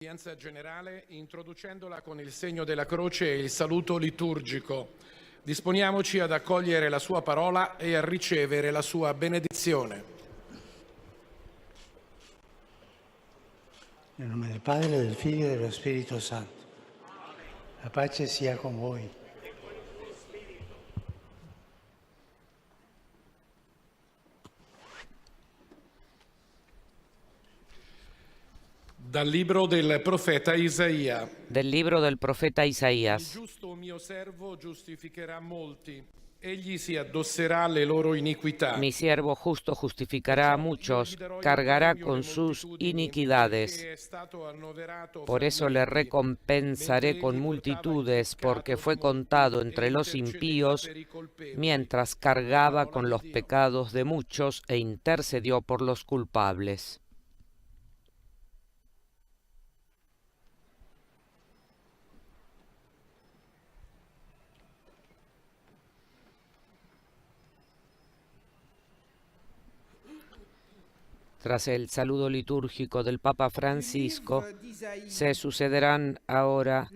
L'udienza generale, introducendola con il segno della croce e il saluto liturgico. Disponiamoci ad accogliere la sua parola e a ricevere la sua benedizione. Nel nome del Padre, del Figlio e dello Spirito Santo. La pace sia con voi. Dal libro del profeta Isaia. Del libro del profeta Il Isaías. giusto mio servo giustificherà molti, egli si addosserà le loro iniquità. Mi siervo justo justificará a muchos, cargará con sus iniquidades. Por eso le recompensaré con multitudes, porque fue contado entre los impíos, mientras cargaba con los pecados de muchos e intercedió por los culpables. Tras el saludo litúrgico del Papa Francisco, se sucederán ahora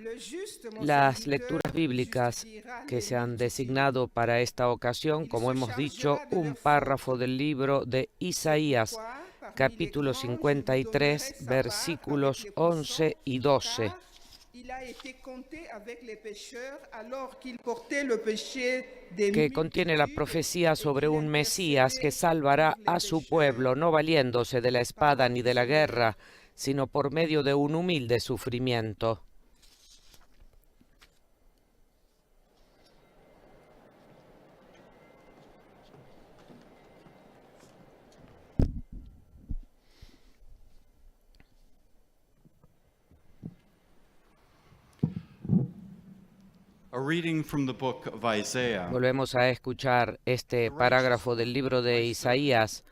las lecturas bíblicas que se han designado para esta ocasión, como hemos dicho, un párrafo del libro de Isaías, capítulo 53, versículos 11 y 12. Que contiene la profecía sobre un Mesías que salvará a su pueblo, no valiéndose de la espada ni de la guerra, sino por medio de un humilde sufrimiento. A reading from the book of Isaiah. Volvemos a escuchar este parágrafo del libro de Isaías.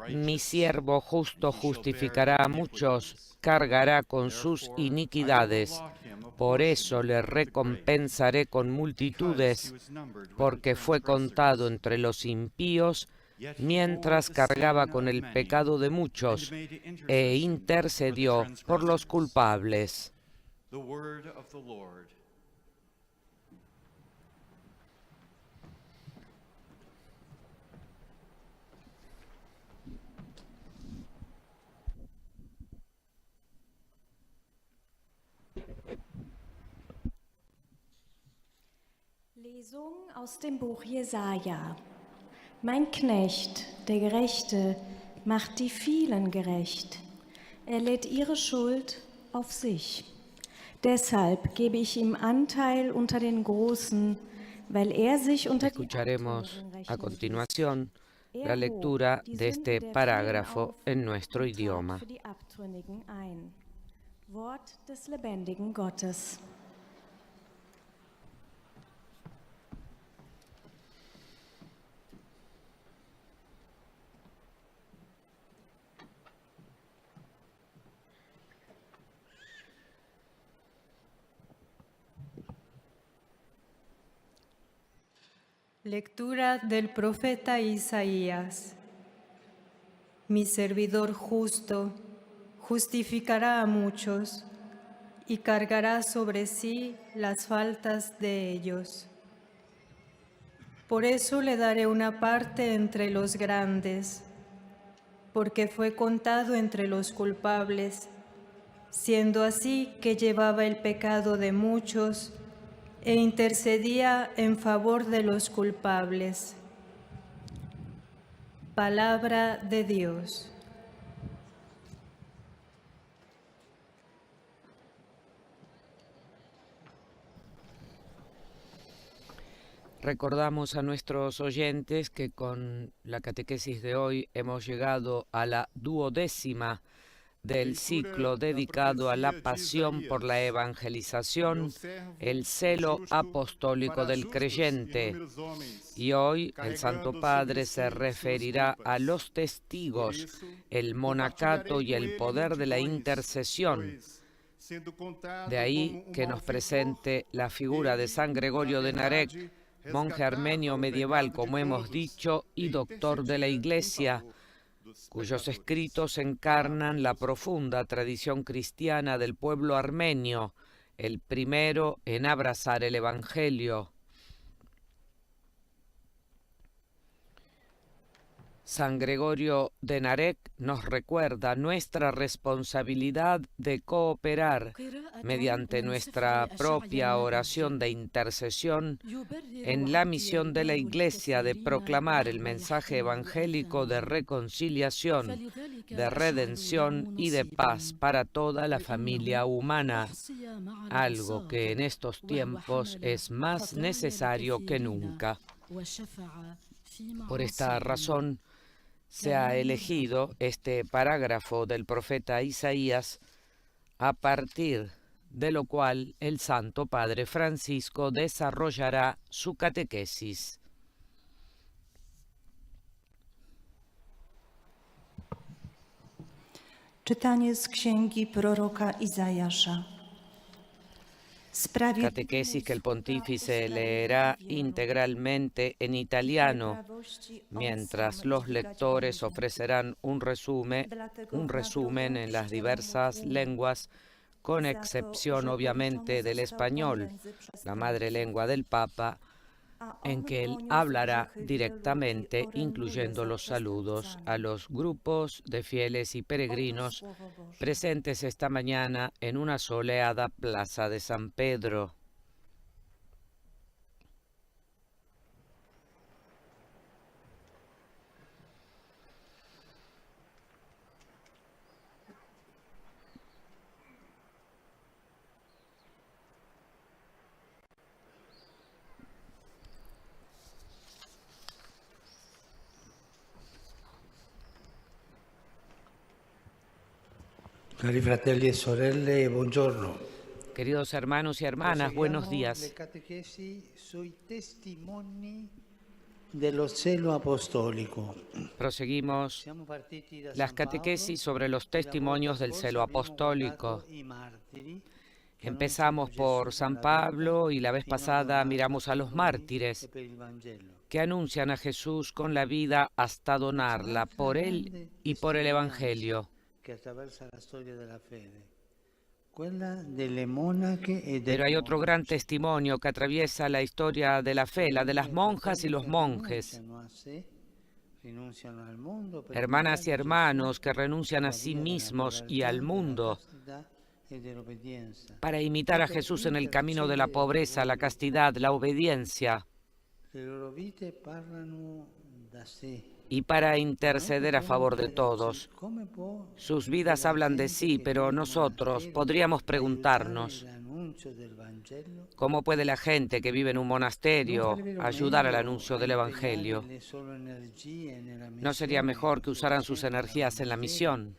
Mi siervo justo justificará a muchos, cargará con sus iniquidades. Por eso le recompensaré con multitudes, porque fue contado entre los impíos, mientras cargaba con el pecado de muchos e intercedió por los culpables. The word of the Lord. Lesung aus dem Buch Jesaja. Mein Knecht, der Gerechte, macht die vielen gerecht. Er lädt ihre Schuld auf sich. Deshalb gebe ich ihm Anteil unter den Großen, weil er sich unter die Escucharemos Abtrünnigen a rechnen continuación ließ. la Er lectura hob die de Sünden este der parágrafo vielen auf en nuestro und trat idioma. für die Abtrünnigen ein. Wort des lebendigen Gottes. Lectura del profeta Isaías. Mi servidor justo justificará a muchos y cargará sobre sí las faltas de ellos. Por eso le daré una parte entre los grandes, porque fue contado entre los culpables, siendo así que llevaba el pecado de muchos e intercedía en favor de los culpables. Palabra de Dios. Recordamos a nuestros oyentes que con la catequesis de hoy hemos llegado a la 12ª del ciclo dedicado a la pasión por la evangelización, el celo apostólico del creyente. Y hoy el Santo Padre se referirá a los testigos, el monacato y el poder de la intercesión. De ahí que nos presente la figura de San Gregorio de Narek, monje armenio medieval, como hemos dicho, y doctor de la Iglesia, cuyos escritos encarnan la profunda tradición cristiana del pueblo armenio, el primero en abrazar el Evangelio. San Gregorio de Narek nos recuerda nuestra responsabilidad de cooperar mediante nuestra propia oración de intercesión en la misión de la Iglesia de proclamar el mensaje evangélico de reconciliación, de redención y de paz para toda la familia humana, algo que en estos tiempos es más necesario que nunca. Por esta razón, se ha elegido este parágrafo del profeta Isaías, a partir de lo cual el Santo Padre Francisco desarrollará su catequesis. Czytanie z księgi proroka Izajasza. Catequesis que el pontífice leerá integralmente en italiano, mientras los lectores ofrecerán un resumen en las diversas lenguas, con excepción obviamente del español, la madre lengua del Papa, en que él hablará directamente, incluyendo los saludos a los grupos de fieles y peregrinos presentes esta mañana en una soleada plaza de San Pedro. Cari fratelli e sorelle, buongiorno. Queridos hermanos y hermanas, buenos días. Le catechesi sui testimoni dello celo apostolico. Proseguimos Siamo partiti da las San catequesis Paolo. sobre los testimonios del celo apostólico. Empezamos por San Pablo y la vez pasada miramos a los mártires que anuncian a Jesús con la vida hasta donarla por él y por el Evangelio. Pero hay otro gran testimonio que atraviesa la historia de la fe, la de las monjas y los monjes. Hermanas y hermanos que renuncian a sí mismos y al mundo para imitar a Jesús en el camino de la pobreza, la castidad, la obediencia, y para interceder a favor de todos. Sus vidas hablan de sí, pero nosotros podríamos preguntarnos, ¿cómo puede la gente que vive en un monasterio ayudar al anuncio del Evangelio? ¿No sería mejor que usaran sus energías en la misión?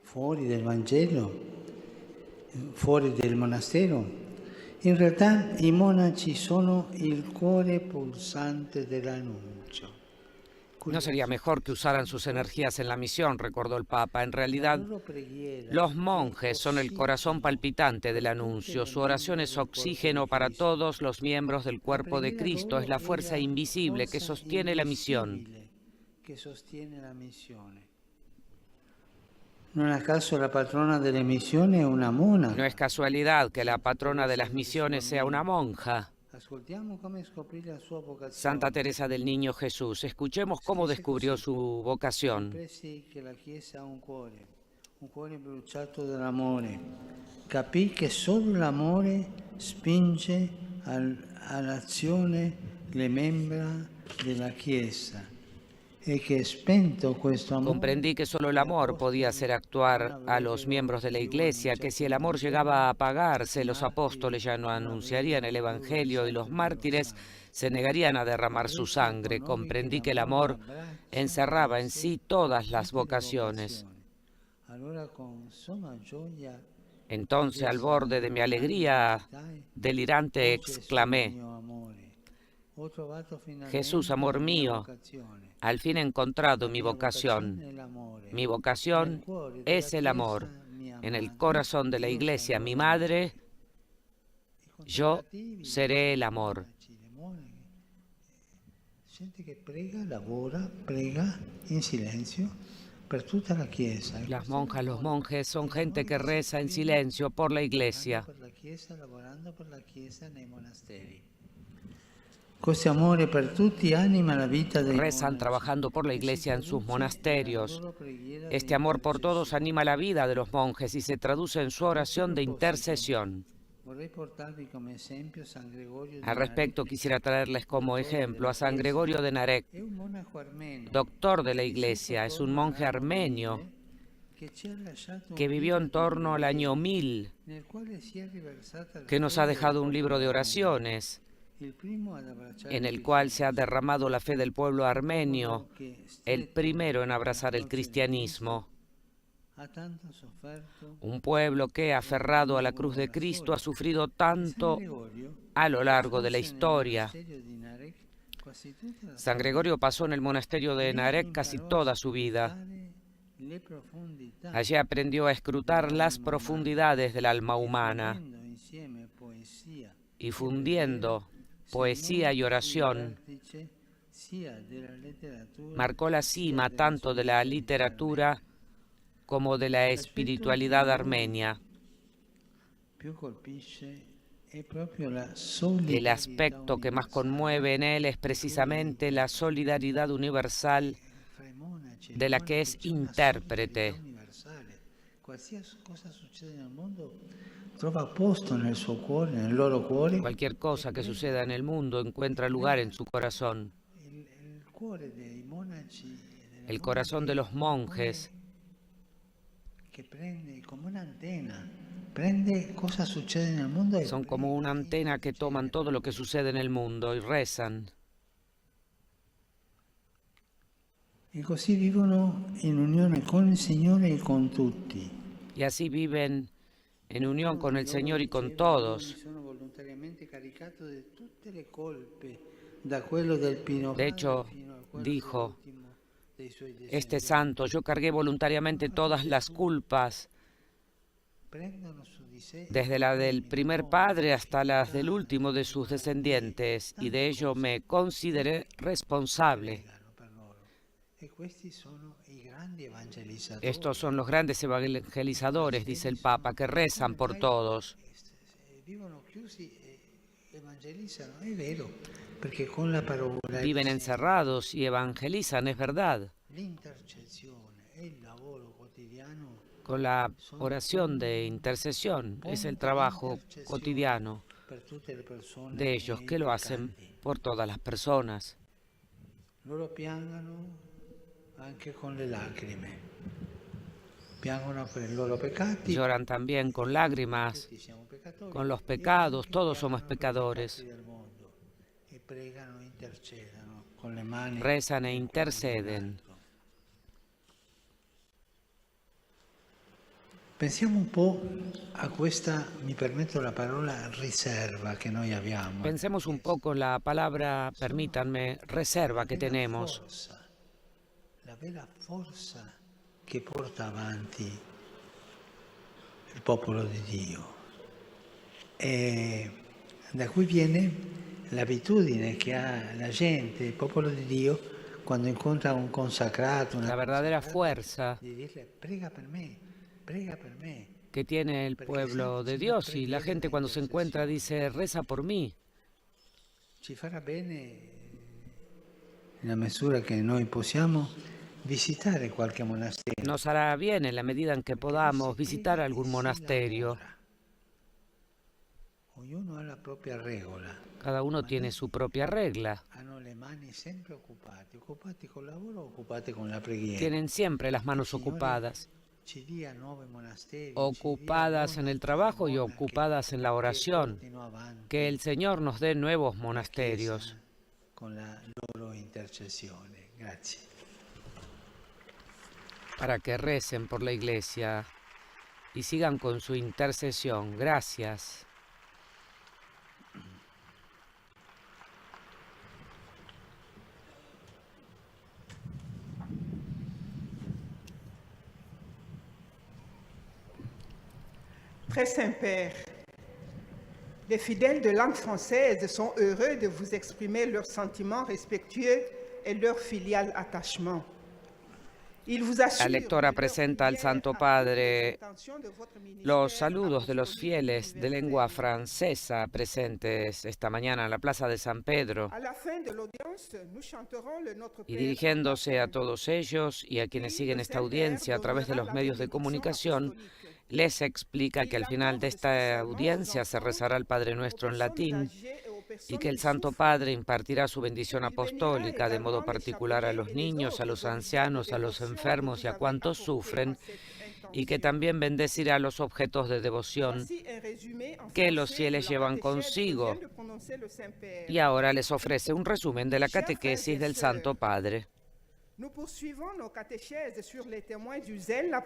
Fuori del Vangelo, fuori del monastero? In realtà i monaci sono il cuore pulsante dell'annuncio. ¿No sería mejor que usaran sus energías en la misión?, recordó el Papa. En realidad, los monjes son el corazón palpitante del anuncio. Su oración es oxígeno para todos los miembros del cuerpo de Cristo. Es la fuerza invisible que sostiene la misión. Non a caso la patrona delle missioni è una monaca. No es casualidad que la patrona de las misiones sea una monja. Ascoltiamo come scoprì la sua vocazione. Santa Teresa del Niño Jesús. Escuchemos cómo descubrió su vocación. Compresi che la Chiesa ha un cuore bruciato dall'amore. Capì che solo l'amore spinge all'azione le membra della Chiesa. Comprendí que solo el amor podía hacer actuar a los miembros de la Iglesia, que si el amor llegaba a apagarse, los apóstoles ya no anunciarían el Evangelio y los mártires se negarían a derramar su sangre. Comprendí que el amor encerraba en sí todas las vocaciones. Entonces, al borde de mi alegría delirante, exclamé: Jesús, amor mío, al fin he encontrado mi vocación. Mi vocación es el amor. En el corazón de la Iglesia, mi madre, yo seré el amor. Gente che prega, lavora, prega in silenzio per tutta la Chiesa. Las monjas, los monjes son gente que reza en silencio por la iglesia. Per la Chiesa, lavorando per la Chiesa nei monasteri. Questo amore per tutti anima la vita dei Rezan monaci. trabajando por la iglesia en sus monasterios. Este amor por todos anima la vida de los monjes y se traduce en su oración de intercesión. Vorrei portarvi come esempio San Gregorio di Al respecto, Narek. quisiera traerles como ejemplo a San Gregorio de Narek, È un monaco armenio doctor de la iglesia. Es un monje armenio che ci ha lasciato un que vivió en torno al año 1000, nel quale si è riversata la que nos ha fede dejado del un libro de popolo oraciones armenio. Il primo ad abbracciare en el il cual se ha derramado la fe del pueblo armenio, che el primero en abrazar el cristianismo. ha tanto sofferto. Un pueblo que, aferrado a la cruz de Cristo, ha sufrido tanto a lo largo de la historia. San Gregorio pasó en el monasterio de Narek casi toda su vida. Allí aprendió a escrutar las profundidades del alma humana y fundiendo poesía y oración, marcó la cima tanto de la literatura como de la espiritualidad armenia. El aspecto que más conmueve en él es precisamente la solidaridad universal de la que es intérprete. Cualquier cosa que suceda en el mundo encuentra lugar en su corazón. El corazón de los monjes son como una antena que toman todo lo que sucede en el mundo y rezan. E così vivono in unione con il Signore e con tutti. Y así viven en unión con el Señor y con todos. De hecho, dijo este santo, yo cargué voluntariamente todas las culpas, desde la del primer padre hasta las del último de sus descendientes, y de ello me consideré responsable. Estos son los grandes evangelizadores, dice el Papa, que rezan por todos. Viven encerrados y evangelizan, es verdad. Con la oración de intercesión es el trabajo cotidiano de ellos, que lo hacen por todas las personas. Loro piangano anche con le lacrime. Piangono per i loro peccati. Lloran también con lágrimas, con los pecados, todos somos pecadores. Rezan e interceden. Pensiamo un po' a questa, mi permetto la parola, riserva che noi abbiamo. Pensemos un poco en la palabra, permítanme, reserva que tenemos. La vera forza che porta avanti il popolo di Dio. E da cui viene l'abitudine che ha la gente, il popolo di Dio, quando incontra un consacrato, La verdadera fuerza di dirle prega per me. Prega per me. que tiene el pueblo de Dios, y la gente cuando se encuentra dice, reza por mí. Ci farà bene, nella misura che noi possiamo, visitare qualche monastero. Nos hará bien en la medida en que podamos visitar algún monasterio. Ognuno ha la propria regola. Cada uno tiene su propia regla. Hanno le mani sempre occupate, occupati col lavoro, occupate con la preghiera. Tienen siempre las manos ocupadas. Ci dia nuovi monasteri, Ocupadas en el trabajo y ocupadas en la oración. Que el Señor nos dé nuevos monasterios. con la loro intercessione. Grazie. Para que recen por la iglesia y sigan con su intercesión. Gracias. Très Saint-Père, Les fidèles de langue française sont heureux de vous exprimer leurs sentiments respectueux et leur filial attachement. La lectora presenta al Santo Padre los saludos de los fieles de lengua francesa presentes esta mañana en la Plaza de San Pedro. Y dirigiéndose a todos ellos y a quienes siguen esta audiencia a través de los medios de comunicación, les explica que al final de esta audiencia se rezará el Padre Nuestro en latín y que el Santo Padre impartirá su bendición apostólica de modo particular a los niños, a los ancianos, a los enfermos y a cuantos sufren, y que también bendecirá los objetos de devoción que los fieles llevan consigo. Y ahora les ofrece un resumen de la catequesis del Santo Padre.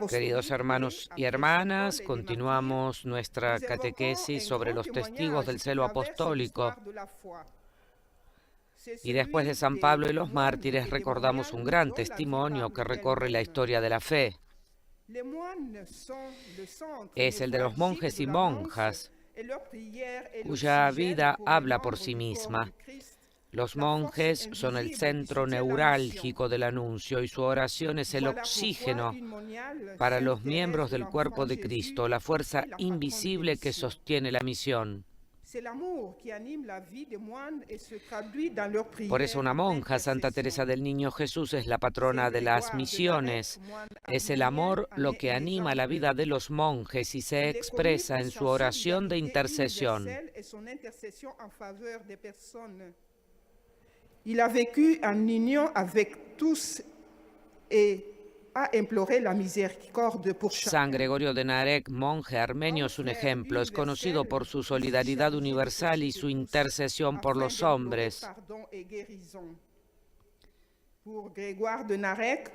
Queridos hermanos y hermanas, continuamos nuestra catequesis sobre los testigos del celo apostólico. Y después de San Pablo y los mártires recordamos un gran testimonio que recorre la historia de la fe. Es el de los monjes y monjas, cuya vida habla por sí misma. Los monjes son el centro neurálgico del anuncio y su oración es el oxígeno para los miembros del cuerpo de Cristo, la fuerza invisible que sostiene la misión. Por eso una monja, Santa Teresa del Niño Jesús, es la patrona de las misiones. Es el amor lo que anima la vida de los monjes y se expresa en su oración de intercesión. Il a vécu en union avec tous et a imploré la miséricorde pour chacun. San Gregorio de Narek, monje armenio, es un ejemplo. Es conocido por su solidaridad universal y su intercesión por los hombres. Pour Grégoire de Narek,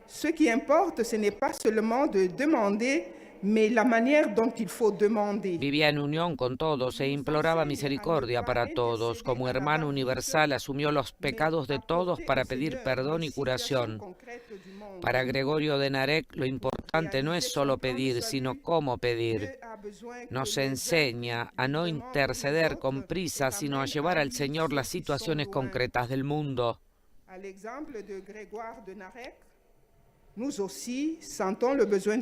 ce qui importe, ce n'est pas seulement de demander, mais la manière dont il faut demander. Vivía en unión con todos e imploraba misericordia para todos. Como hermano universal asumió los pecados de todos para pedir perdón y curación. Para Gregorio de Narek lo importante no es solo pedir, sino cómo pedir. Nos enseña a no interceder con prisa, sino a llevar al Señor las situaciones concretas del mundo.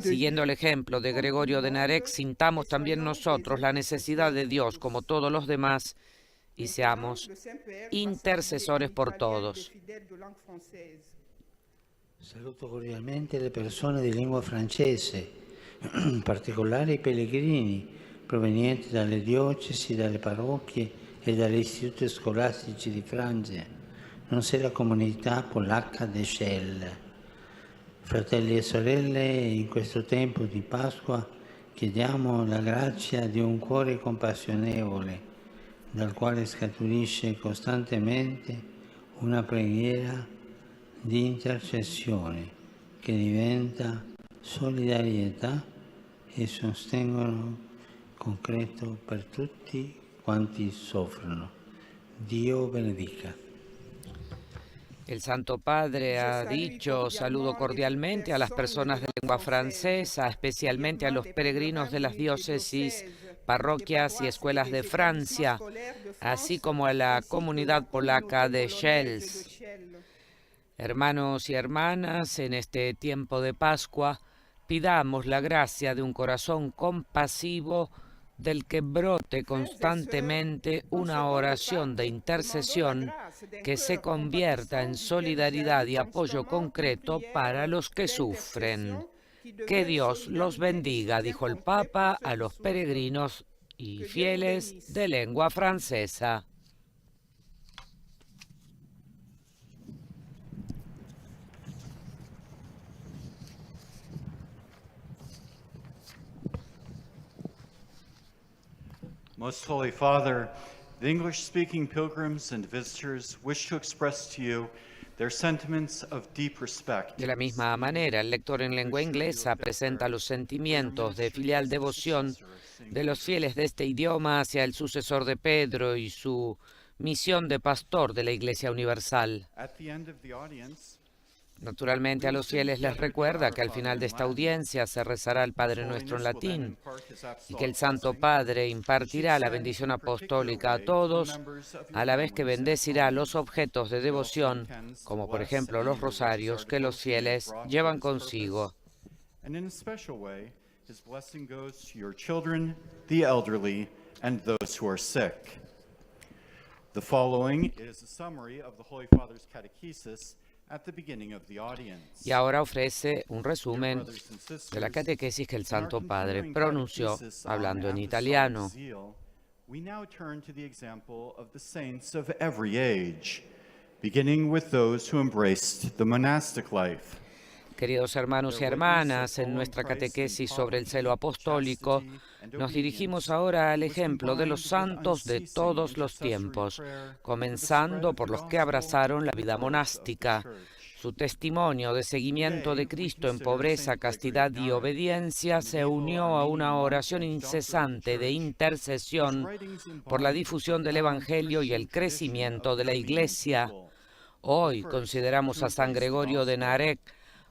Siguiendo el ejemplo de Gregorio de Narek, sintamos también nosotros la necesidad de Dios como todos los demás y seamos intercesores por todos. Saluto cordialmente le persone di lingua francese, in particolare i pellegrini provenienti dalle diocesi, dalle parrocchie e dagli istituti scolastici di Francia, nonché la comunità polacca de Shell. Fratelli e sorelle, in questo tempo di Pasqua chiediamo la grazia di un cuore compassionevole, dal quale scaturisce costantemente una preghiera di intercessione che diventa solidarietà e sostegno concreto per tutti quanti soffrono. Dio benedica. El Santo Padre ha dicho: saludo cordialmente a las personas de lengua francesa, especialmente a los peregrinos de las diócesis, parroquias y escuelas de Francia, así como a la comunidad polaca de Shells. Hermanos y hermanas, en este tiempo de Pascua, pidamos la gracia de un corazón compasivo del que brote constantemente una oración de intercesión que se convierta en solidaridad y apoyo concreto para los que sufren. Que Dios los bendiga, dijo el Papa a los peregrinos y fieles de lengua francesa. Most Holy Father, the English-speaking pilgrims and visitors wish to express to you their sentiments of deep respect. De la misma manera, el lector en lengua inglesa presenta los sentimientos de filial devoción de los fieles de este idioma hacia el sucesor de Pedro y su misión de pastor de la Iglesia Universal. At the end of the audience, Naturalmente, a los fieles les recuerda que al final de esta audiencia se rezará el Padre Nuestro en latín y que el Santo Padre impartirá la bendición apostólica a todos, a la vez que bendecirá los objetos de devoción, como por ejemplo los rosarios que los fieles llevan consigo. And in a special way, his blessing goes to your children, the elderly, and those who are sick. The following is a summary of the Holy Father's catechesis at the beginning of the audience. Y ahora ofrece un resumen Brothers and sisters, de la catequesis que el in our Santo Padre continuing pronunció catechesis on hablando en apostolic italiano. zeal, we now turn to the example of the saints of every age, beginning with those who embraced the monastic life. Queridos hermanos y hermanas, en nuestra catequesis sobre el celo apostólico, nos dirigimos ahora al ejemplo de los santos de todos los tiempos, comenzando por los que abrazaron la vida monástica. Su testimonio de seguimiento de Cristo en pobreza, castidad y obediencia se unió a una oración incesante de intercesión por la difusión del Evangelio y el crecimiento de la Iglesia. Hoy consideramos a San Gregorio de Narek,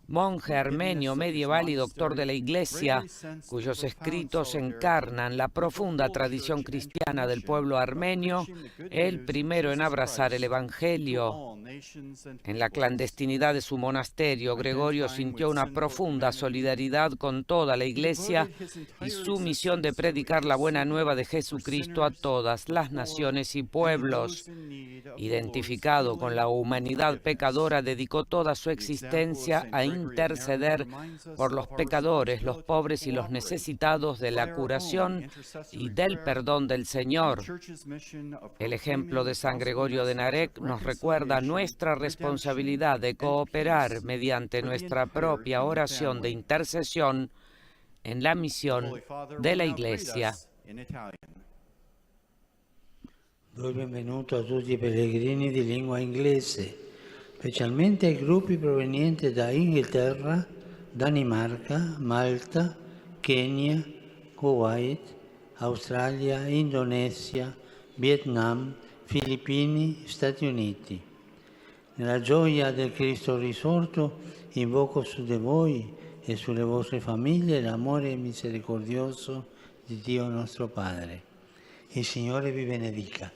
monje armenio medieval y doctor de la Iglesia, cuyos escritos encarnan la profunda tradición cristiana del pueblo armenio, el primero en abrazar el Evangelio. En la clandestinidad de su monasterio, Gregorio sintió una profunda solidaridad con toda la Iglesia y su misión de predicar la buena nueva de Jesucristo a todas las naciones y pueblos. Identificado con la humanidad pecadora, dedicó toda su existencia a interceder por los pecadores, los pobres y los necesitados de la curación y del perdón del Señor. El ejemplo de San Gregorio de Narek nos recuerda nuestra responsabilidad de cooperar mediante nuestra propia oración de intercesión en la misión de la Iglesia. Do il benvenuto a tutti i pellegrini di lingua inglese, specialmente ai gruppi provenienti da Inghilterra, Danimarca, Malta, Kenya, Kuwait, Australia, Indonesia, Vietnam, Filippini, Stati Uniti. Nella gioia del Cristo risorto invoco su di voi e sulle vostre famiglie l'amore misericordioso di Dio nostro Padre. Il Signore vi benedica.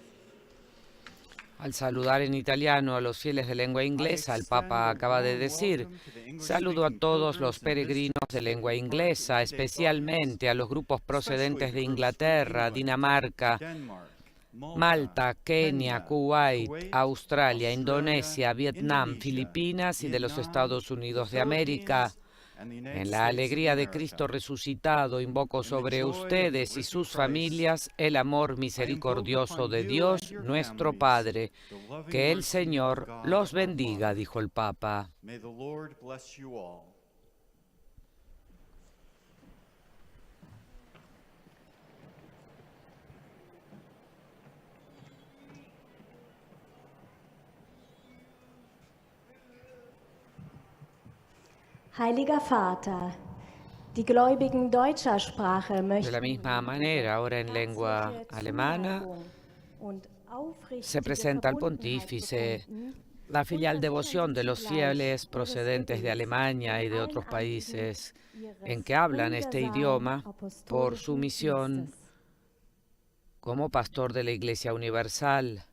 Al saludar en italiano a los fieles de lengua inglesa, el Papa acaba de decir: saludo a todos los peregrinos de lengua inglesa, especialmente a los grupos procedentes de Inglaterra, Dinamarca, Malta, Kenia, Kuwait, Australia, Indonesia, Vietnam, Filipinas y de los Estados Unidos de América. En la alegría de Cristo resucitado, invoco sobre ustedes y sus familias el amor misericordioso de Dios, nuestro Padre. Que el Señor los bendiga, dijo el Papa. May the Lord bless you all. Heiliger Vater, die Gläubigen deutscher Sprache De la möchten misma manera, ahora en lengua alemana, se presenta al pontífice la filial devoción de los fieles procedentes de Alemania y de otros países en que hablan este idioma por su misión como pastor de la Iglesia Universal.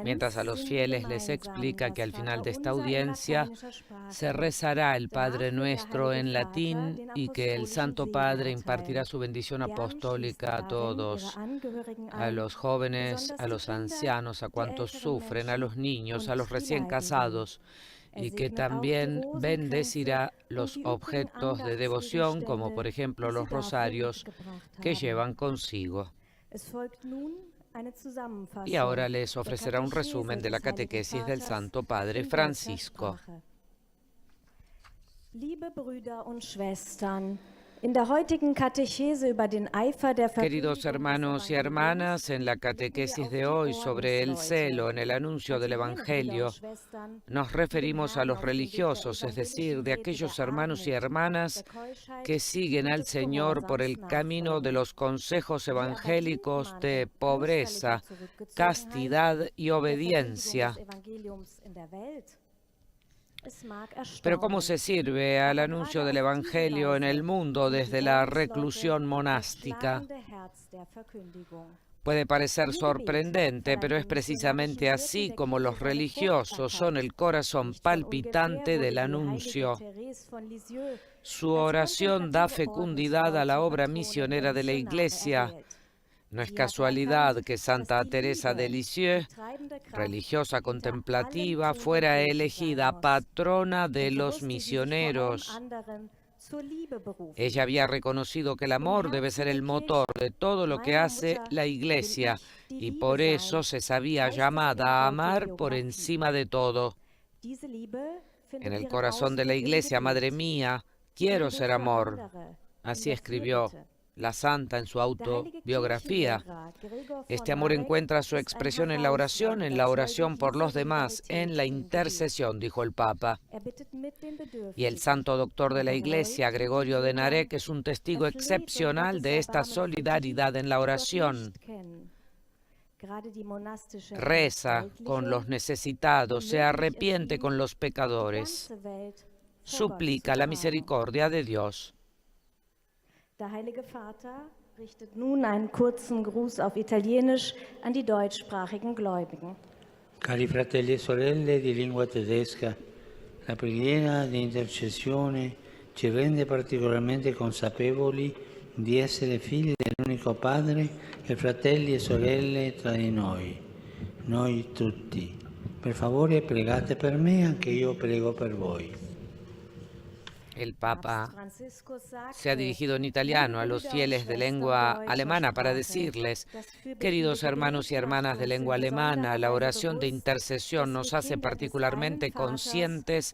Mientras a los fieles les explica que al final de esta audiencia se rezará el Padre Nuestro en latín y que el Santo Padre impartirá su bendición apostólica a todos, a los jóvenes, a los ancianos, a cuantos sufren, a los niños, a los recién casados, y que también bendecirá los objetos de devoción, como por ejemplo los rosarios que llevan consigo. Y ahora les ofrecerá un resumen de la catequesis del Santo Padre Francisco. In der heutigen Katechese über den Eifer der Queridos hermanos y hermanas, en la catequesis de hoy sobre el celo en el anuncio del Evangelio, nos referimos a los religiosos, es decir, de aquellos hermanos y hermanas que siguen al Señor por el camino de los consejos evangélicos de pobreza, castidad y obediencia. Pero ¿cómo se sirve al anuncio del Evangelio en el mundo desde la reclusión monástica? Puede parecer sorprendente, pero es precisamente así como los religiosos son el corazón palpitante del anuncio. Su oración da fecundidad a la obra misionera de la Iglesia. No es casualidad que Santa Teresa de Lisieux, religiosa contemplativa, fuera elegida patrona de los misioneros. Ella había reconocido que el amor debe ser el motor de todo lo que hace la Iglesia y por eso se sabía llamada a amar por encima de todo. En el corazón de la Iglesia, Madre mía, quiero ser amor. Así escribió la santa en su autobiografía. Este amor encuentra su expresión en la oración por los demás, en la intercesión, dijo el Papa. Y el santo doctor de la Iglesia, Gregorio de Narek, es un testigo excepcional de esta solidaridad en la oración. Reza con los necesitados, se arrepiente con los pecadores, suplica la misericordia de Dios. Der Heilige Vater richtet nun einen kurzen Gruß auf Italienisch an die deutschsprachigen Gläubigen. Cari fratelli e sorelle di lingua tedesca, la preghiera di intercessione ci rende particolarmente consapevoli di essere figli dell'unico Padre e fratelli e sorelle tra di noi tutti. Per favore pregate per me, anche io prego per voi. El Papa se ha dirigido en italiano a los fieles de lengua alemana para decirles: queridos hermanos y hermanas de lengua alemana, la oración de intercesión nos hace particularmente conscientes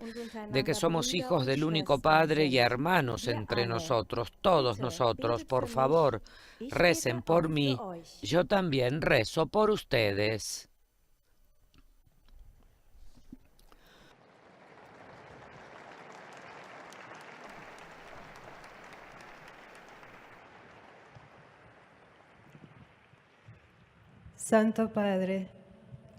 de que somos hijos del único Padre y hermanos entre nosotros, todos nosotros. Por favor, recen por mí, yo también rezo por ustedes. Santo Padre,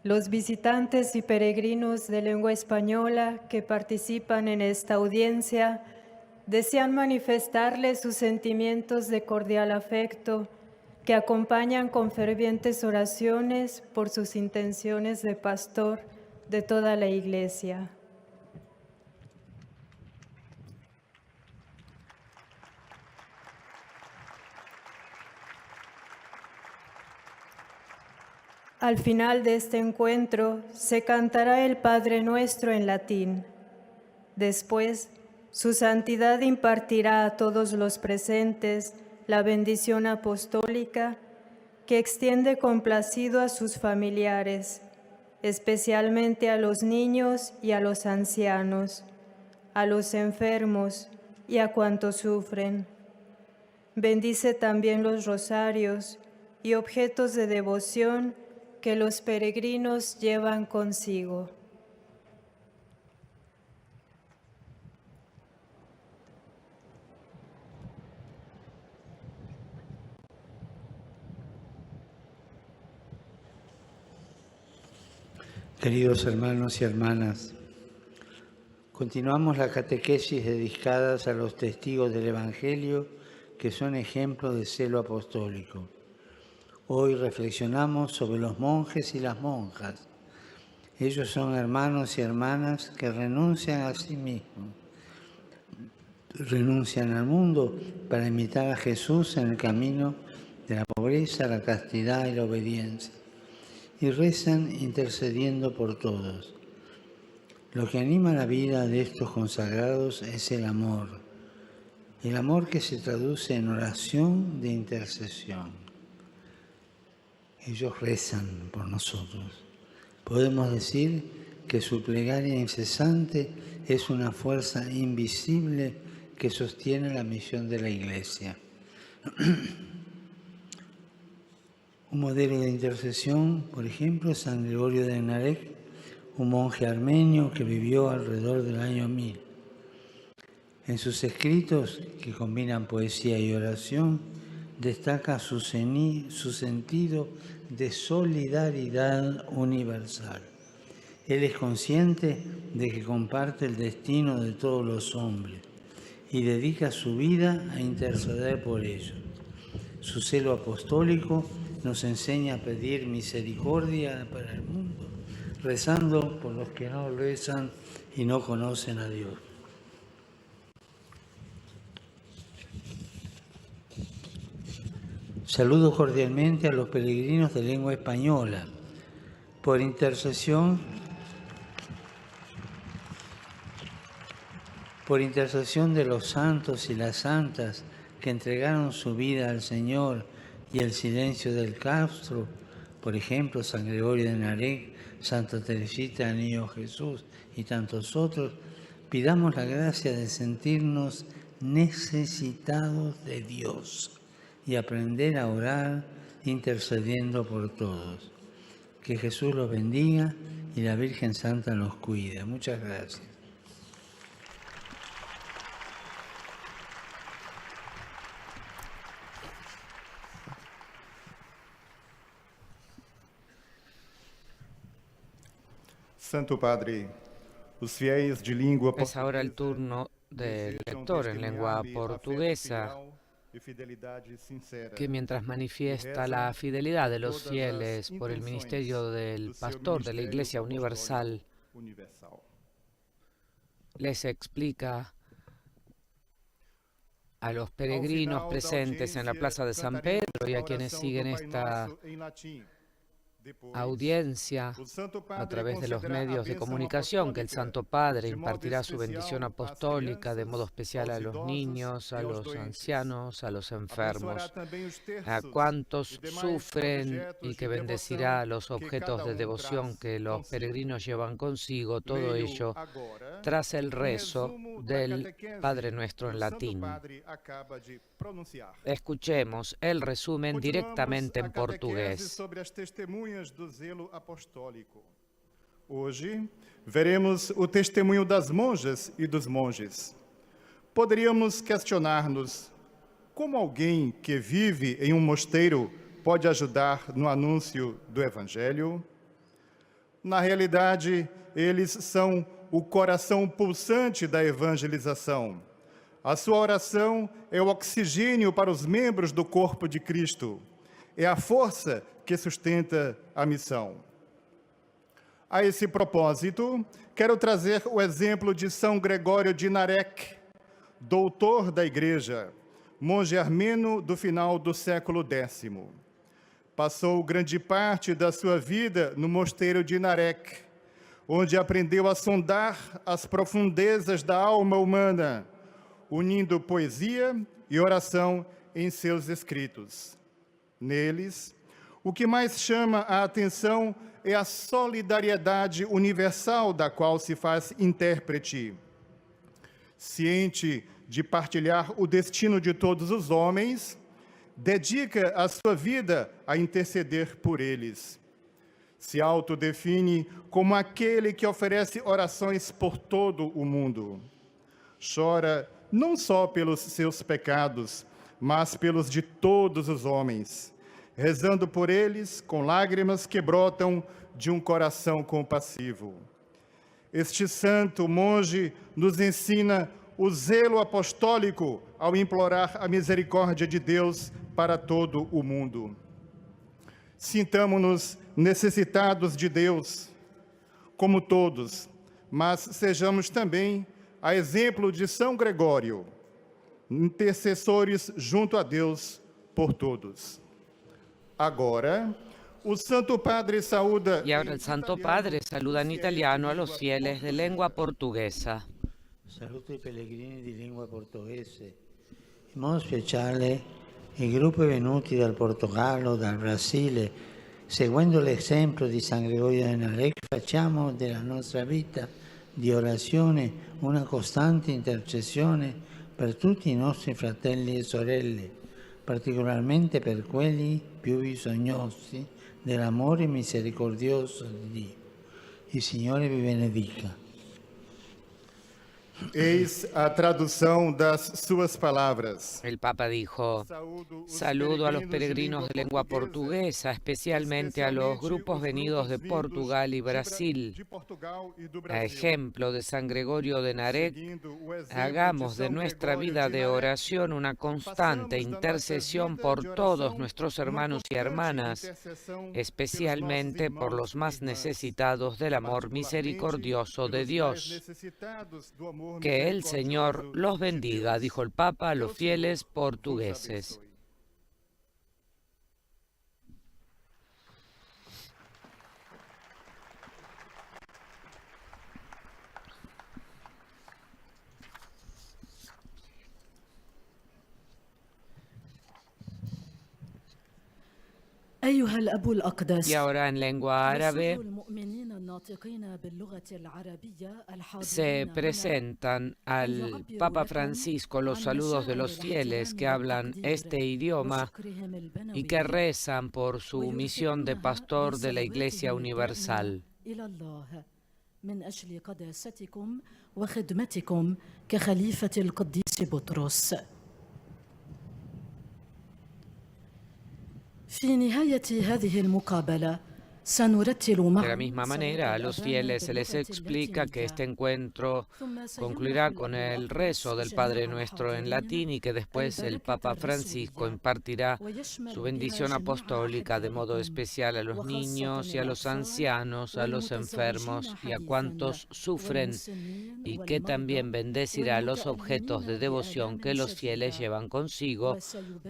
los visitantes y peregrinos de lengua española que participan en esta audiencia desean manifestarle sus sentimientos de cordial afecto que acompañan con fervientes oraciones por sus intenciones de pastor de toda la Iglesia. Al final de este encuentro se cantará el Padre Nuestro en latín. Después, su santidad impartirá a todos los presentes la bendición apostólica que extiende complacido a sus familiares, especialmente a los niños y a los ancianos, a los enfermos y a cuantos sufren. Bendice también los rosarios y objetos de devoción que los peregrinos llevan consigo. Queridos hermanos y hermanas, continuamos la catequesis dedicadas a los testigos del Evangelio que son ejemplos de celo apostólico. Hoy reflexionamos sobre los monjes y las monjas. Ellos son hermanos y hermanas que renuncian a sí mismos, renuncian al mundo para imitar a Jesús en el camino de la pobreza, la castidad y la obediencia, y rezan intercediendo por todos. Lo que anima la vida de estos consagrados es el amor que se traduce en oración de intercesión. Ellos rezan por nosotros. Podemos decir que su plegaria incesante es una fuerza invisible que sostiene la misión de la Iglesia. Un modelo de intercesión, por ejemplo, es San Gregorio de Narek, un monje armenio que vivió alrededor del año 1000. En sus escritos, que combinan poesía y oración, destaca su sentido de solidaridad universal. Él es consciente de que comparte el destino de todos los hombres y dedica su vida a interceder por ellos. Su celo apostólico nos enseña a pedir misericordia para el mundo, rezando por los que no rezan y no conocen a Dios. Saludo cordialmente a los peregrinos de lengua española. Por intercesión de los santos y las santas que entregaron su vida al Señor y el silencio del claustro, por ejemplo, San Gregorio de Narek, Santa Teresita del Niño Jesús y tantos otros, pidamos la gracia de sentirnos necesitados de Dios y aprender a orar intercediendo por todos. Que Jesús los bendiga y la Virgen Santa los cuide. Muchas gracias. Santo Padre, os fiéis de língua Es ahora el turno del lector en lengua portuguesa, que mientras manifiesta la fidelidad de los fieles por el ministerio del pastor de la Iglesia Universal, les explica a los peregrinos presentes en la Plaza de San Pedro y a quienes siguen esta audiencia a través de los medios de comunicación, que el Santo Padre impartirá su bendición apostólica de modo especial a los niños, a los ancianos, a los enfermos, a cuantos sufren, y que bendecirá a los objetos de devoción que los peregrinos llevan consigo, todo ello tras el rezo del Padre Nuestro en latín. Escuchemos el resumen directamente en portugués. Do zelo apostólico. Hoje, veremos o testemunho das monjas e dos monges. Poderíamos questionar-nos como alguém que vive em mosteiro pode ajudar no anúncio do Evangelho? Na realidade, eles são o coração pulsante da evangelização. A sua oração é o oxigênio para os membros do corpo de Cristo. É a força que sustenta a missão. A esse propósito, quero trazer o exemplo de São Gregório de Narek, doutor da Igreja, monge armeno do final do século X. Passou grande parte da sua vida no mosteiro de Narek, onde aprendeu a sondar as profundezas da alma humana, unindo poesia e oração em seus escritos. Neles, o que mais chama a atenção é a solidariedade universal da qual se faz intérprete. Ciente de partilhar o destino de todos os homens, dedica a sua vida a interceder por eles. Se autodefine como aquele que oferece orações por todo o mundo. Chora não só pelos seus pecados, mas pelos de todos os homens, rezando por eles com lágrimas que brotam de um coração compassivo. Este santo monge nos ensina o zelo apostólico ao implorar a misericórdia de Deus para todo o mundo. Sintamo-nos necessitados de Deus, como todos, mas sejamos também, a exemplo de São Gregório, intercessores junto a Deus por todos. Agora, o Santo Padre saúda. Y ahora el Santo Padre saluda en italiano a los fieles de lengua portuguesa. Saluto i pellegrini di lingua portoghese. In modo speciale i gruppi venuti dal Portogallo, dal Brasile, seguendo l'esempio di San Gregorio de Narek, facciamo della nostra vita di orazione una costante intercessione per tutti i nostri fratelli e sorelle, particolarmente per quelli più bisognosi dell'amore misericordioso di Dio. Il Signore vi benedica. Eis a tradução das suas palavras. El Papa dijo: saludo a los peregrinos de lengua portuguesa, especialmente a los grupos venidos de Portugal y Brasil. A ejemplo de San Gregorio de Narek, hagamos de nuestra vida de oración una constante intercesión por todos nuestros hermanos y hermanas, especialmente por los más necesitados del amor misericordioso de Dios. Que el Señor los bendiga, dijo el Papa a los fieles portugueses. Y ahora en lengua árabe se presentan al Papa Francisco los saludos de los fieles que hablan este idioma y que rezan por su misión de pastor de la Iglesia Universal. De la misma manera, a los fieles se les explica que este encuentro concluirá con el rezo del Padre Nuestro en latín y que después el Papa Francisco impartirá su bendición apostólica de modo especial a los niños y a los ancianos, a los enfermos y a cuantos sufren, y que también bendecirá a los objetos de devoción que los fieles llevan consigo,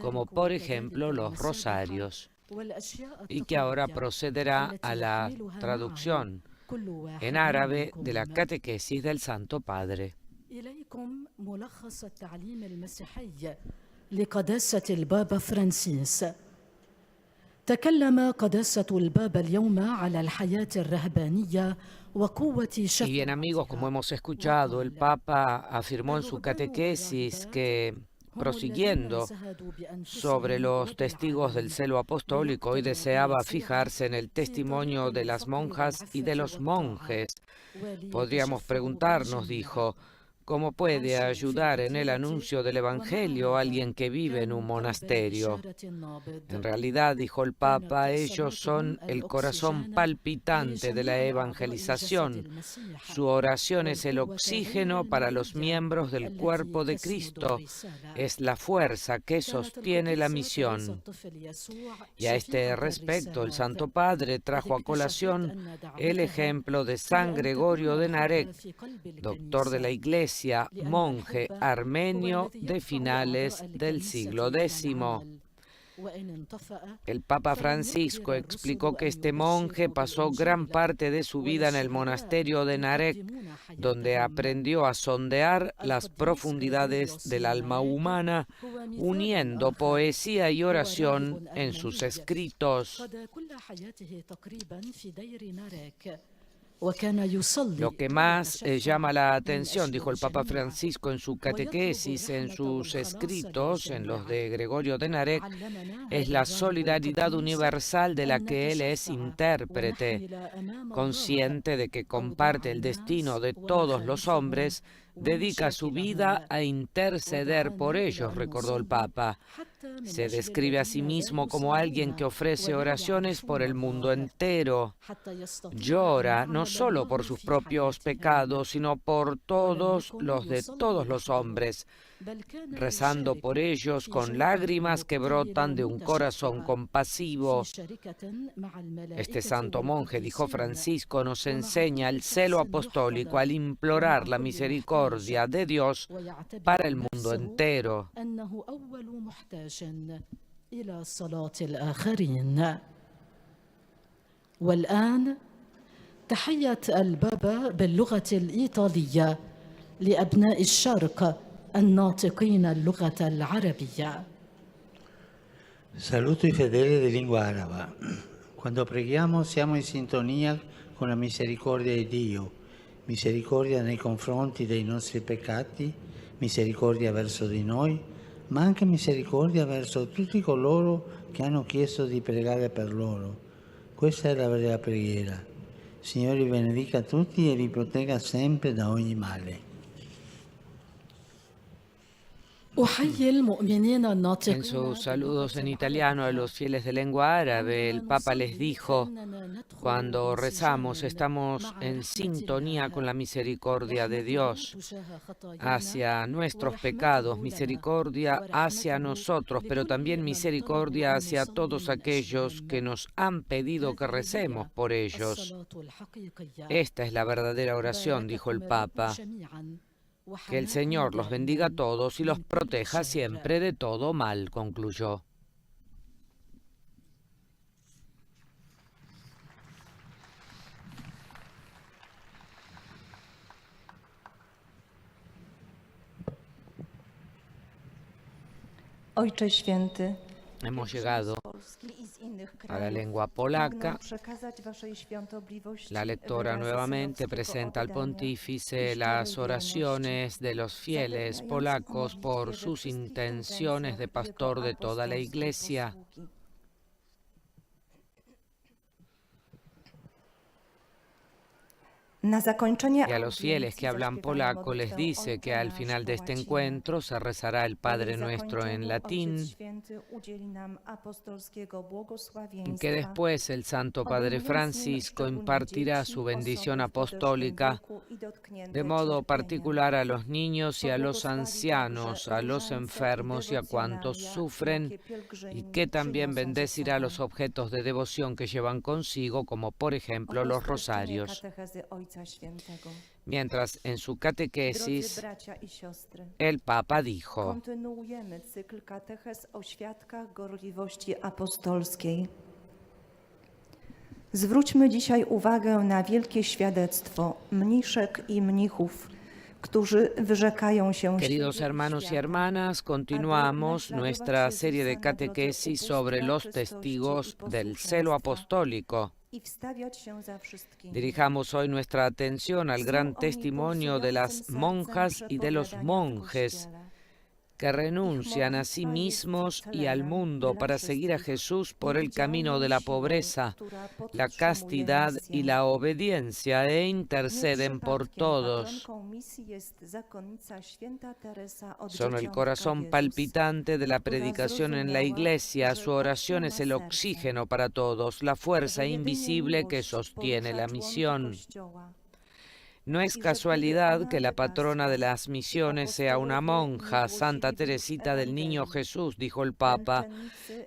como por ejemplo los rosarios. Y que ahora procederá a la traducción en árabe de la catequesis del Santo Padre. Y bien amigos, como hemos escuchado, el Papa afirmó en su catequesis que, prosiguiendo sobre los testigos del celo apostólico, hoy deseaba fijarse en el testimonio de las monjas y de los monjes. Podríamos preguntarnos, dijo, ¿cómo puede ayudar en el anuncio del Evangelio a alguien que vive en un monasterio? En realidad, dijo el Papa, ellos son el corazón palpitante de la evangelización. Su oración es el oxígeno para los miembros del cuerpo de Cristo. Es la fuerza que sostiene la misión. Y a este respecto, el Santo Padre trajo a colación el ejemplo de San Gregorio de Narek, doctor de la Iglesia, monje armenio de finales del siglo X. El Papa Francisco explicó que este monje pasó gran parte de su vida en el monasterio de Narek, donde aprendió a sondear las profundidades del alma humana, uniendo poesía y oración en sus escritos. Lo que más llama la atención, dijo el Papa Francisco en su catequesis, en sus escritos, en los de Gregorio de Narek, es la solidaridad universal de la que él es intérprete. Consciente de que comparte el destino de todos los hombres, dedica su vida a interceder por ellos, recordó el Papa. Se describe a sí mismo como alguien que ofrece oraciones por el mundo entero. Llora no solo por sus propios pecados, sino por todos los de todos los hombres, rezando por ellos con lágrimas que brotan de un corazón compasivo. Este santo monje, dijo Francisco, nos enseña el celo apostólico al implorar la misericordia de Dios para el mundo entero. والآن تحية البابا باللغة الإيطالية لأبناء الشرق الناطقين اللغة العربية. Saluto i fedeli di lingua araba. Quando preghiamo siamo in sintonia con la misericordia di Dio misericordia nei confronti dei nostri peccati, misericordia verso di noi, ma anche misericordia verso tutti coloro che hanno chiesto di pregare per loro. Questa è la vera preghiera. Signore vi benedica tutti e vi protegga sempre da ogni male. En sus saludos en italiano a los fieles de lengua árabe, el Papa les dijo: cuando rezamos estamos en sintonía con la misericordia de Dios hacia nuestros pecados, misericordia hacia nosotros, pero también misericordia hacia todos aquellos que nos han pedido que recemos por ellos. Esta es la verdadera oración, dijo el Papa. Que el Señor los bendiga a todos y los proteja siempre de todo mal, concluyó. Ojcze Święty, Hemos llegado a la lengua polaca. La lectora nuevamente presenta al pontífice las oraciones de los fieles polacos por sus intenciones de pastor de toda la Iglesia. Y a los fieles que hablan polaco les dice que al final de este encuentro se rezará el Padre Nuestro en latín, que después el Santo Padre Francisco impartirá su bendición apostólica de modo particular a los niños y a los ancianos, a los enfermos y a cuantos sufren, y que también bendecirá los objetos de devoción que llevan consigo, como por ejemplo los rosarios. Mientras en su catequesis el Papa dijo: kontynuujemy cykl katechez o świadkach gorliwości apostolskiej. Zwróćmy dzisiaj uwagę na wielkie świadectwo mniszek i mnichów, którzy wyrzekają się Queridos siebie i hermanos y świata, hermanas, continuamos nuestra serie de catequesis sobre los testigos del celo apostólico. i wstawiać się za wszystkimi. Dirijamos hoy nuestra atención al gran testimonio de las monjas y de los monjes que renuncian a sí mismos y al mundo para seguir a Jesús por el camino de la pobreza, la castidad y la obediencia e interceden por todos. Son el corazón palpitante de la predicación en la Iglesia. Su oración es el oxígeno para todos, la fuerza invisible que sostiene la misión. No es casualidad que la patrona de las misiones sea una monja, Santa Teresita del Niño Jesús, dijo el Papa,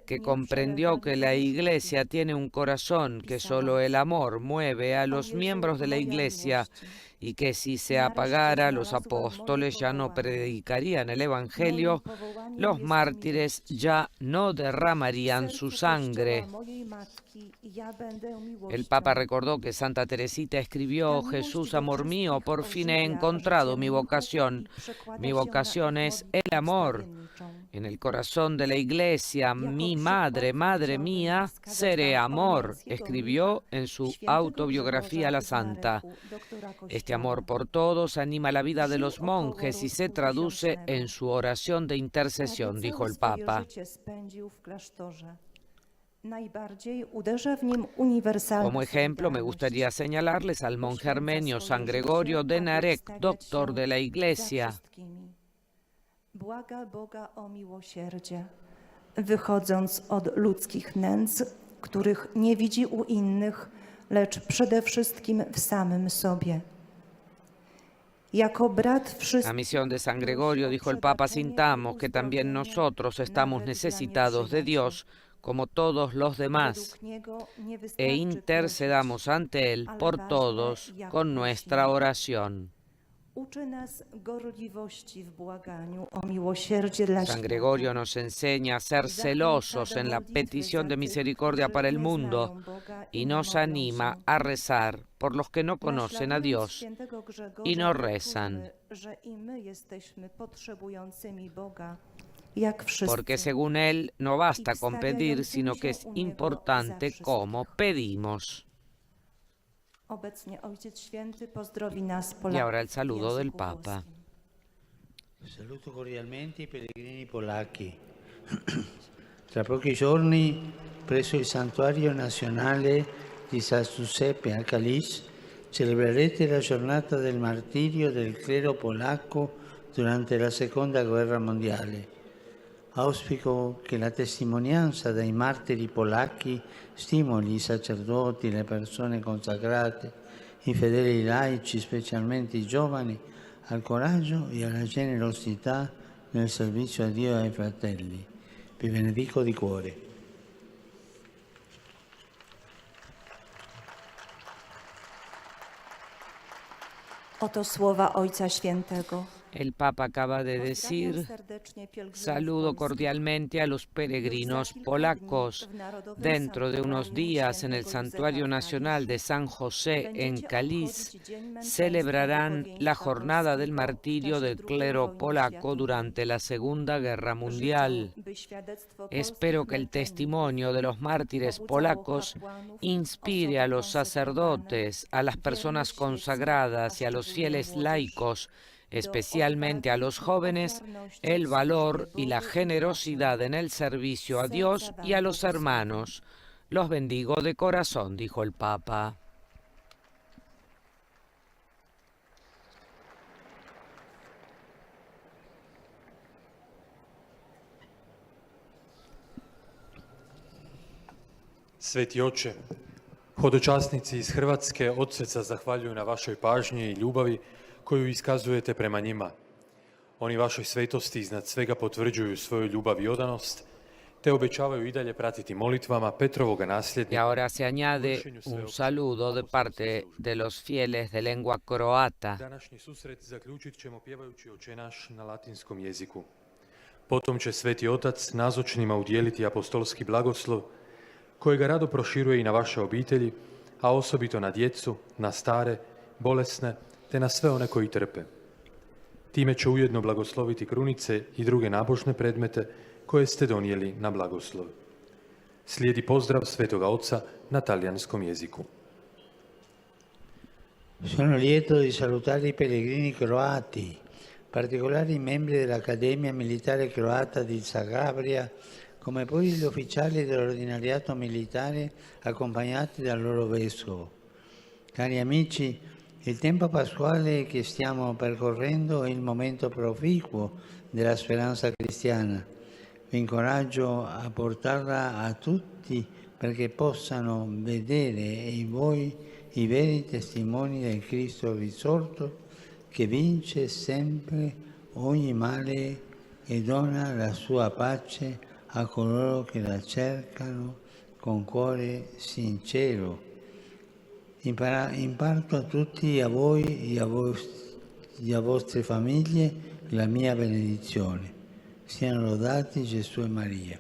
que comprendió que la Iglesia tiene un corazón, que solo el amor mueve a los miembros de la Iglesia y que si se apagara, los apóstoles ya no predicarían el Evangelio, los mártires ya no derramarían su sangre. El Papa recordó que Santa Teresita escribió: Jesús, amor mío, por fin he encontrado mi vocación. Mi vocación es el amor. En el corazón de la Iglesia, mi madre, madre mía, seré amor, escribió en su autobiografía la santa. Este amor por todos anima la vida de los monjes y se traduce en su oración de intercesión, dijo el Papa. Como ejemplo, me gustaría señalarles al monje armenio San Gregorio de Narek, doctor de la Iglesia. Błaga Boga o miłosierdzie, wychodząc od ludzkich nędz, których nie widzi u innych, lecz przede wszystkim w samym sobie. Jako brat wszystkich. La misión de San Gregorio, dijo el Papa, sintamos que también nosotros estamos necesitados de Dios como todos los demás, e intercedamos ante Él por todos con nuestra oración. San Gregorio nos enseña a ser celosos en la petición de misericordia para el mundo y nos anima a rezar por los que no conocen a Dios y no rezan. Porque según él no basta con pedir, sino que es importante cómo pedimos. Obecnie Ojciec Święty pozdrowi nas Y ahora el Polaków w saludo del języku Papa. włoskim. Saluto cordialmente i pellegrini polacchi. Tra pochi giorni, presso il Santuario Nazionale di San Giuseppe a Calice, celebrerete la giornata del martirio del clero polacco durante la Seconda Guerra Mondiale. Auspico che la testimonianza dei martiri polacchi stimoli i sacerdoti, le persone consacrate, i fedeli laici, specialmente i giovani, al coraggio e alla generosità nel servizio a Dio e ai fratelli. Vi benedico di cuore. Oto słowa Ojca Świętego. El Papa acaba de Pozdrawiam decir: serdecznie pielgrzymów saludo polskich. cordialmente a los peregrinos polacos. Dentro de unos días, en el Santuario Nacional de San José en Caliz, celebrarán la jornada del martirio del clero polaco durante la Segunda Guerra Mundial. Espero que el testimonio de los mártires polacos inspire a los sacerdotes, a las personas consagradas y a los fieles laicos, especialmente a los jóvenes, el valor y la generosidad en el servicio a Dios y a los hermanos. Los bendigo de corazón, dijo el Papa. Sveti oče, hodočasnici iz Hrvatske od srca zahvaljuju na vašoj pažnji i ljubavi koju iskazujete prema njima. Oni vašoj svetosti iznad svega potvrđuju svoju ljubav i odanost, te obećavaju i dalje pratiti molitvama Petrovoga Y nasljednika. ahora se añade un saludo de parte de los fieles de lengua croata. Današnji susret zaključit ćemo pjevajući Oče naš na latinskom jeziku. Potom će Sveti Otac nazočnima udijeliti apostolski blagoslov, kojega rado proširuje i na vaše obitelji, a osobito na djecu, na stare, bolesne, te na sve one koji trpe. Time će ujedno blagosloviti krunice i druge nabožne predmete koje ste donijeli na blagoslov. Slijedi pozdrav Svetoga Oca na talijanskom jeziku. Sono lieto di salutare i pellegrini croati, particolari membri dell'Accademia Militare Croata di Zagabria, come poi gli ufficiali dell'ordinariato militare accompagnati dal loro vescovo. Cari amici, il tempo pasquale che stiamo percorrendo è il momento proficuo della speranza cristiana. Vi incoraggio a portarla a tutti perché possano vedere in voi i veri testimoni del Cristo risorto che vince sempre ogni male e dona la sua pace a coloro che la cercano con cuore sincero. Imparto a tutti, a voi e a vostre famiglie la mia benedizione. Siano lodati Gesù e Maria.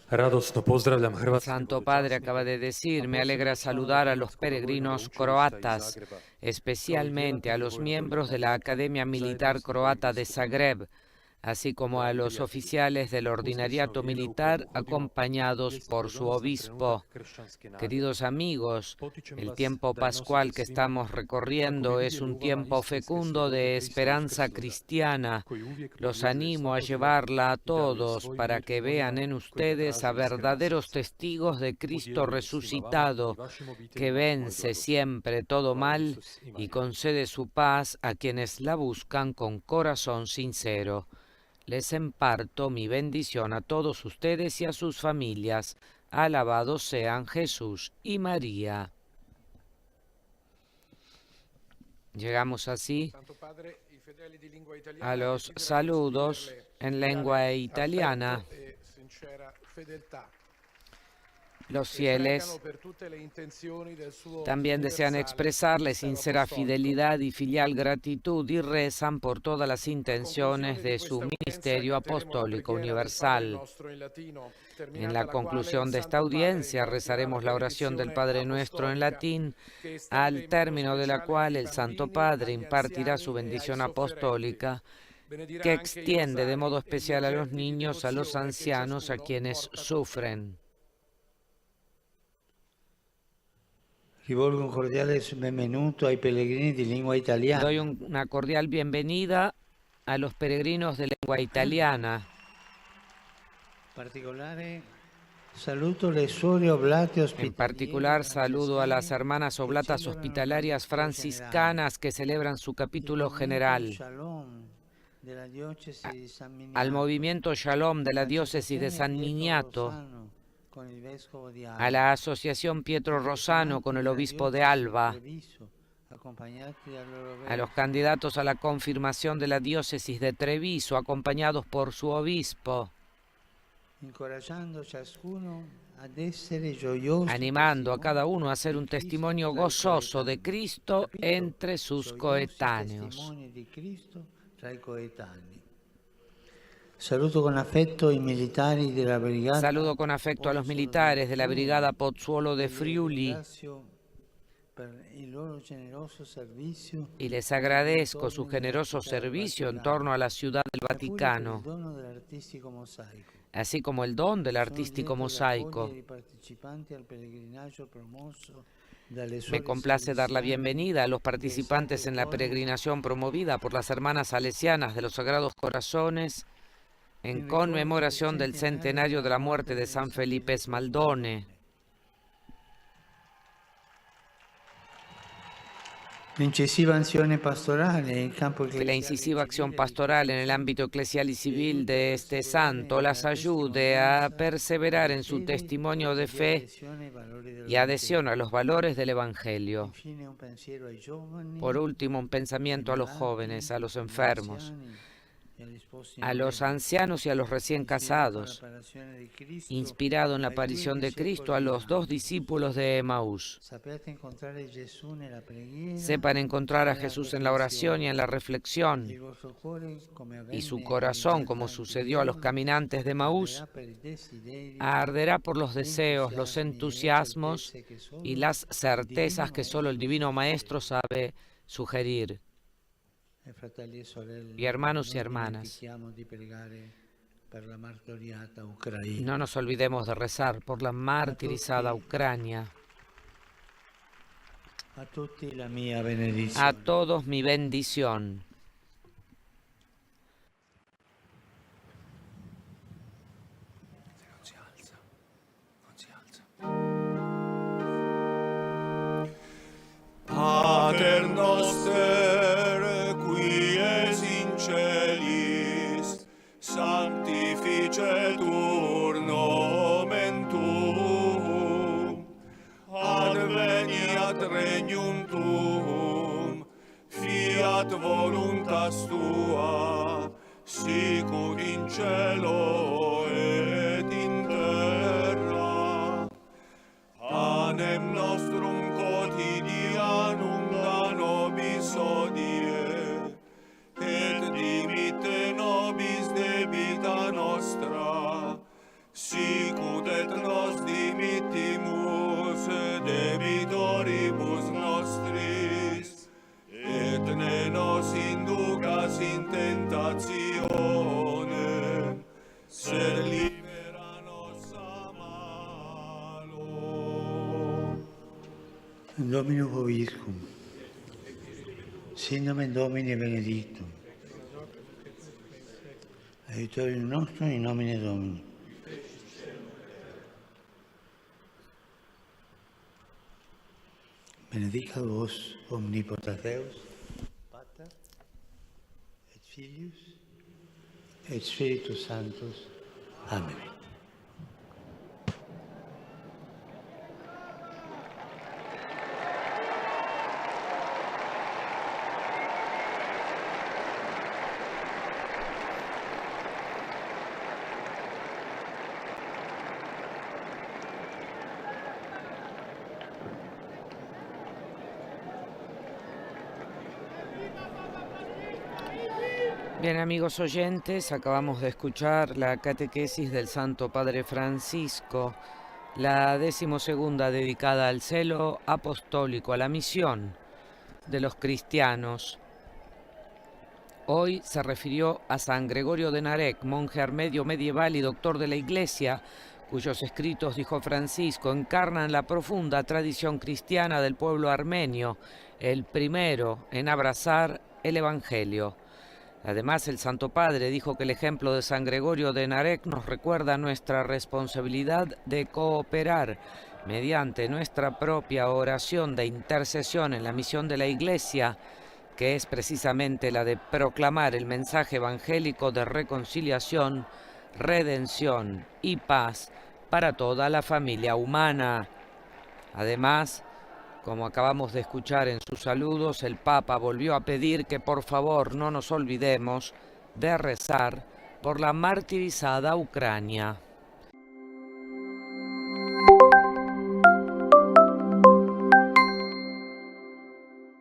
Radosno pozdravljam El hrvatske Santo Padre acaba de decir: me alegra saludar a los peregrinos croatas, especialmente a los miembros de la Academia Militar Croata de Zagreb, así como a los oficiales del ordinariato militar acompañados por su obispo. Queridos amigos, el tiempo pascual que estamos recorriendo es un tiempo fecundo de esperanza cristiana. Los animo a llevarla a todos para que vean en ustedes a verdaderos testigos de Cristo resucitado, que vence siempre todo mal y concede su paz a quienes la buscan con corazón sincero. Les imparto mi bendición a todos ustedes y a sus familias. Alabados sean Jesús y María. Llegamos así a los saludos en lengua italiana. Los fieles también desean expresarle sincera fidelidad y filial gratitud y rezan por todas las intenciones de su ministerio apostólico universal. En la conclusión de esta audiencia rezaremos la oración del Padre Nuestro en latín, al término de la cual el Santo Padre impartirá su bendición apostólica, que extiende de modo especial a los niños, a los ancianos, a quienes sufren. Rivolgo un cordiale benvenuto ai pellegrini di lingua italiana. Doy una cordial bienvenida a los peregrinos de lengua italiana. En particular, saludo a las hermanas oblatas hospitalarias franciscanas que celebran su capítulo general, al movimiento Shalom de la diócesis de San Miniato, a la asociación Pietro Rossano con el obispo de Alba, a los candidatos a la confirmación de la diócesis de Treviso, acompañados por su obispo, animando a cada uno a hacer un testimonio gozoso de Cristo entre sus coetáneos. Saludo con afecto a los militares de la Brigada Pozzuolo de Friuli y les agradezco su generoso servicio en torno a la ciudad del Vaticano, así como el don del artístico mosaico. Me complace dar la bienvenida a los participantes en la peregrinación promovida por las hermanas salesianas de los Sagrados Corazones en conmemoración del centenario de la muerte de San Felipe Smaldone. La incisiva acción pastoral en el ámbito eclesial y civil de este santo las ayude a perseverar en su testimonio de fe y adhesión a los valores del Evangelio. Por último, un pensamiento a los jóvenes, a los enfermos, a los ancianos y a los recién casados, inspirado en la aparición de Cristo a los 2 discípulos de Emaús. Sepan encontrar a Jesús en la oración y en la reflexión, y su corazón, como sucedió a los caminantes de Emaús, arderá por los deseos, los entusiasmos y las certezas que solo el Divino Maestro sabe sugerir. Y hermanos y hermanas, no nos olvidemos de rezar por la martirizada Ucrania. A todos mi bendición. Pater noster, qui es in celis, sanctificetur nomen tuum, adveniat regnum tuum, fiat voluntas tua, sicut in cielo et in terra. Panem nostrum quotidianum da nobis hodie, et dimitte nobis debita nostra, sicut et nos dimittimus debitoribus nostris, et ne nos inducas in tentationem, sed libera nos a malo. Dominum vobiscum, sin nomen Domini benedictum, aiutorium nostrum in nomine Domini. Benedicat vos omnipotens Deus, Pater, et Filius, et Spiritus Sanctus. Amen. Bien, amigos oyentes, acabamos de escuchar la catequesis del Santo Padre Francisco, la 12ª dedicada al celo apostólico, a la misión de los cristianos. Hoy se refirió a San Gregorio de Narek, monje armenio medieval y doctor de la Iglesia, cuyos escritos, dijo Francisco, encarnan la profunda tradición cristiana del pueblo armenio, el primero en abrazar el Evangelio. Además, el Santo Padre dijo que el ejemplo de San Gregorio de Narek nos recuerda nuestra responsabilidad de cooperar mediante nuestra propia oración de intercesión en la misión de la Iglesia, que es precisamente la de proclamar el mensaje evangélico de reconciliación, redención y paz para toda la familia humana. Además, como acabamos de escuchar en sus saludos, el Papa volvió a pedir que por favor no nos olvidemos de rezar por la martirizada Ucrania.